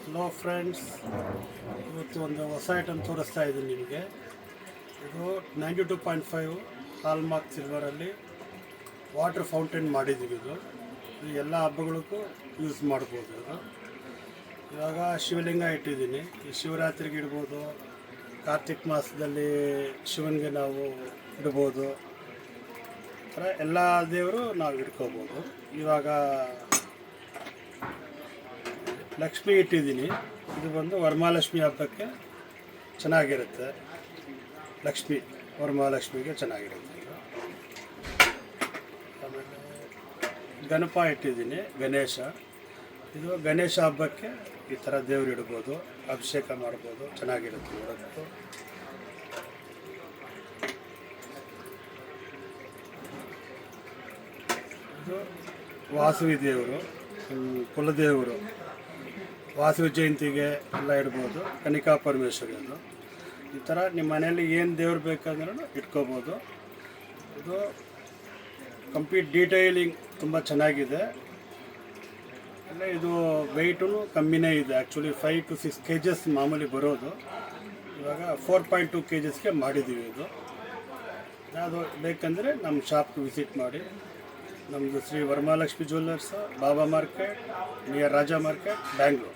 Hello friends, ಇವತ್ತು ಒಂದು ಹೊಸ ಐಟಮ್ ತೋರಿಸ್ತಾ ಇದ್ದೀನಿ ನಿಮಗೆ. ಇದು 92.5 ಹಾಲ್ಮಾರ್ಕ್ ಸಿಲ್ವರಲ್ಲಿ ವಾಟರ್ ಫೌಂಟೇನ್ ಮಾಡಿದ್ದೀವಿ. ಇದು ಎಲ್ಲ ಹಬ್ಬಗಳಿಗೂ ಯೂಸ್ ಮಾಡ್ಬೋದು. ಇದು ಇವಾಗ ಶಿವಲಿಂಗ ಇಟ್ಟಿದ್ದೀನಿ. ಈ ಶಿವರಾತ್ರಿಗೆ ಇಡ್ಬೋದು, ಕಾರ್ತಿಕ್ ಮಾಸದಲ್ಲಿ ಶಿವನಿಗೆ ನಾವು ಇಡ್ಬೋದು. ಈ ಥರ ಎಲ್ಲ ದೇವರು ನಾವು ಇಟ್ಕೋಬೋದು. ಇವಾಗ ಲಕ್ಷ್ಮಿ ಇಟ್ಟಿದ್ದೀನಿ. ಇದು ಬಂದು ವರಮಹಾಲಕ್ಷ್ಮಿ ಹಬ್ಬಕ್ಕೆ ಚೆನ್ನಾಗಿರುತ್ತೆ. ವರಮಹಾಲಕ್ಷ್ಮಿಗೆ ಚೆನ್ನಾಗಿರುತ್ತೆ. ಆಮೇಲೆ ಗಣಪ ಇಟ್ಟಿದ್ದೀನಿ, ಇದು ಗಣೇಶ ಹಬ್ಬಕ್ಕೆ ಈ ಥರ ದೇವ್ರು ಇಡ್ಬೋದು, ಅಭಿಷೇಕ ಮಾಡ್ಬೋದು, ಚೆನ್ನಾಗಿರುತ್ತೆ ನೋಡೋದಕ್ಕೆ. ಇದು ವಾಸವಿ ದೇವರು, ಕುಲದೇವರು, ವಾಸವಿ ಜಯಂತಿಗೆ ಎಲ್ಲ ಇಡ್ಬೋದು. ಕನಿಕಾ ಪರಮೇಶ್ವರಿ ಅದು. ಈ ಥರ ನಿಮ್ಮ ಮನೆಯಲ್ಲಿ ಏನು ದೇವ್ರು ಬೇಕಂದ್ರೂ ಇಟ್ಕೋಬೋದು. ಇದು ಕಂಪ್ಲೀಟ್ ಡೀಟೈಲಿಂಗ್ ತುಂಬ ಚೆನ್ನಾಗಿದೆ. ಇದು ವೆಯ್ಟೂ ಕಮ್ಮಿನೇ ಇದೆ. ಆ್ಯಕ್ಚುಲಿ 5 to 6 kgs ಮಾಮೂಲಿ ಬರೋದು. ಇವಾಗ 4.2 kgsಗೆ ಮಾಡಿದ್ದೀವಿ. ಇದು ಅದು ಬೇಕಂದರೆ ನಮ್ಮ ಶಾಪ್ಗೆ ವಿಸಿಟ್ ಮಾಡಿ. ನಮ್ಮದು Shri Varamahalakshmi jewellers, Baba market, near Raja market, Bangalore.